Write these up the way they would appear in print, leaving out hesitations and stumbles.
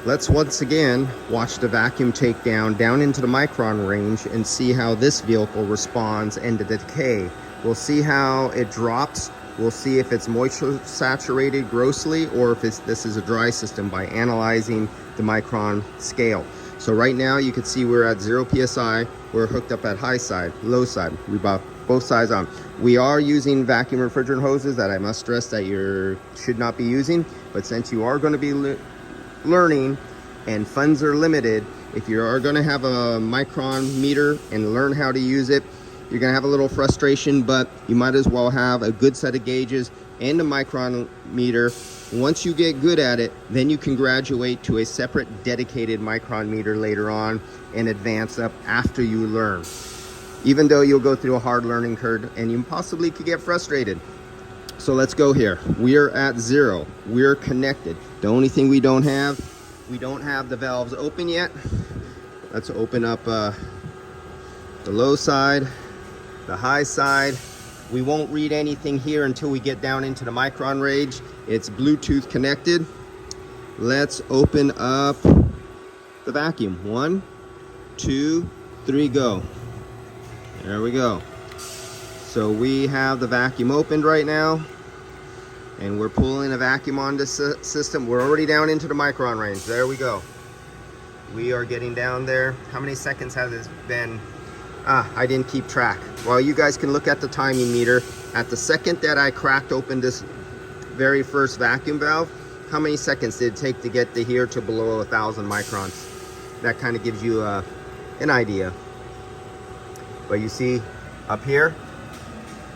Let's once again watch the vacuum take down into the micron range and see how this vehicle responds and the decay. We'll see how it drops. We'll see if it's moisture saturated grossly or if this is a dry system by analyzing the micron scale. So right now you can see we're at 0 psi. We're hooked up at high side, low side. We bought both sides on. We are using vacuum refrigerant hoses that I must stress that you should not be using. But since you are going to be learning and funds are limited, if you are going to have a micron meter and learn how to use it, you're going to have a little frustration, but you might as well have a good set of gauges and a micron meter. Once you get good at it, then you can graduate to a separate dedicated micron meter later on and advance up after you learn. Even though you'll go through a hard learning curve and you possibly could get frustrated. So let's go here. We're at 0. We're connected. The only thing we don't have the valves open yet. Let's open up the low side, the high side. We won't read anything here until we get down into the micron range. It's Bluetooth connected. Let's open up the vacuum. 1, 2, 3, go. There we go. So we have the vacuum opened right now, and we're pulling a vacuum on this system. We're already down into the micron range. There we go. We are getting down there. How many seconds has this been? I didn't keep track. Well, you guys can look at the timing meter. At the second that I cracked open this very first vacuum valve, how many seconds did it take to get to here to below 1,000 microns? That kind of gives you an idea. But you see up here,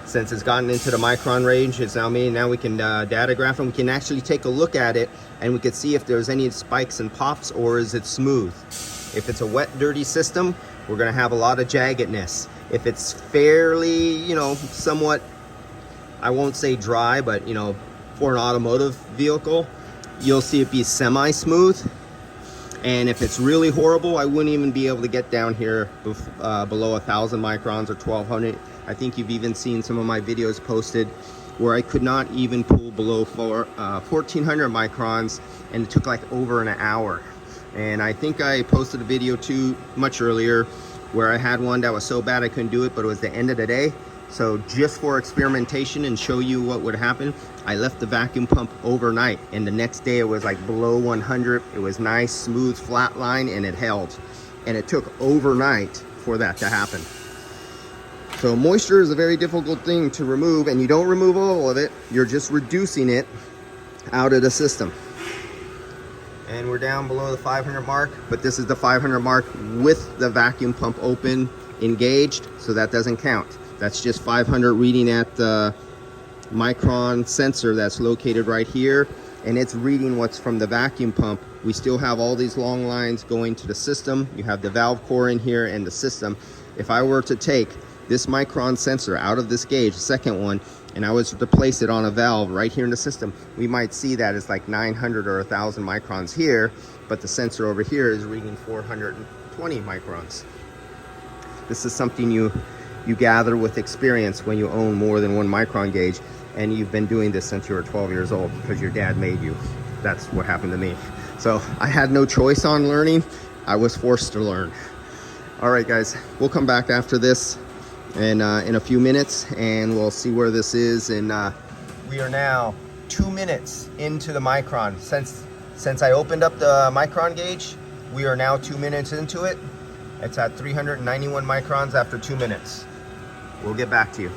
since it's gotten into the micron range, it's now we can data graph and we can actually take a look at it and we can see if there's any spikes and pops or is it smooth. If it's a wet, dirty system, we're going to have a lot of jaggedness. If it's fairly, somewhat, I won't say dry, but, for an automotive vehicle, you'll see it be semi-smooth. And if it's really horrible, I wouldn't even be able to get down here below 1,000 microns or 1,200. I think you've even seen some of my videos posted where I could not even pull below 1,400 microns, and it took like over an hour. And I think I posted a video too much earlier where I had one that was so bad I couldn't do it, but it was the end of the day. So just for experimentation and show you what would happen, I left the vacuum pump overnight, and the next day it was like below 100. It was nice, smooth, flat line, and it held. And it took overnight for that to happen. So moisture is a very difficult thing to remove, and you don't remove all of it. You're just reducing it out of the system. And we're down below the 500 mark, but this is the 500 mark with the vacuum pump open, engaged, so that doesn't count. That's just 500 reading at the micron sensor that's located right here, and it's reading what's from the vacuum pump. We still have all these long lines going to the system. You have the valve core in here and the system. If I were to take this micron sensor out of this gauge, the second one, and I was to place it on a valve right here in the system, we might see that it's like 900 or 1,000 microns here, but the sensor over here is reading 420 microns. This is something you gather with experience when you own more than one micron gauge, and you've been doing this since you were 12 years old because your dad made you. That's what happened to me. So I had no choice on learning. I was forced to learn. All right, guys, we'll come back after this and in a few minutes, and we'll see where this is. And we are now 2 minutes into the micron. Since I opened up the micron gauge, we are now 2 minutes into it. It's at 391 microns after 2 minutes. We'll get back to you.